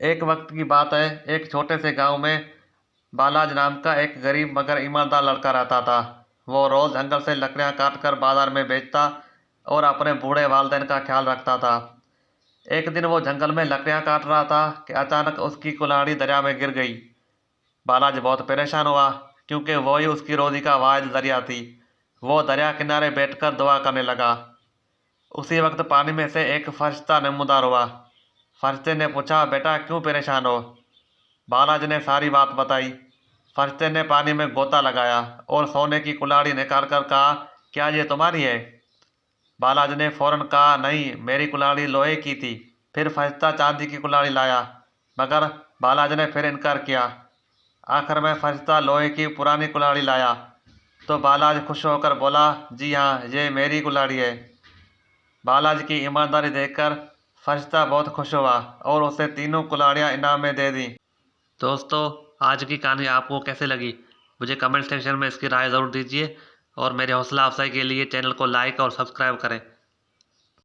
एक वक्त की बात है, एक छोटे से गांव में बालाज नाम का एक गरीब मगर ईमानदार लड़का रहता था। वो रोज जंगल से लकड़ियां काट कर बाजार में बेचता और अपने बूढ़े वालिदैन का ख्याल रखता था। एक दिन वो जंगल में लकड़ियां काट रहा था कि अचानक उसकी कुल्हाड़ी दरिया में गिर गई। बालाज बहुत परेशान हुआ, क्योंकि वही उसकी रोजी का वाहिद जरिया थी। वो दरिया किनारे बैठकर दुआ करने लगा। उसी वक्त पानी में से एक फरिश्ता नमूदार हुआ। फरिश्ते ने पूछा, बेटा क्यों परेशान हो? बालाजी ने सारी बात बताई। फरिश्ते ने पानी में गोता लगाया और सोने की कुल्हाड़ी निकाल कर कहा, क्या ये तुम्हारी है? बालाजी ने फौरन कहा, नहीं, मेरी कुल्हाड़ी लोहे की थी। फिर फरिश्ता चांदी की कुल्हाड़ी लाया, मगर बालाजी ने फिर इनकार किया। आखिर में फरिश्ता लोहे की पुरानी कुल्हाड़ी लाया तो बालाजी खुश होकर बोला, जी हाँ, ये मेरी कुल्हाड़ी है। बालाजी की ईमानदारी देखकर फरिश्ता बहुत खुश हुआ और उसे तीनों कुल्हाड़ियाँ इनाम में दे दी। दोस्तों, आज की कहानी आपको कैसे लगी? मुझे कमेंट सेक्शन में इसकी राय ज़रूर दीजिए और मेरे हौसला अफजाई के लिए चैनल को लाइक और सब्सक्राइब करें।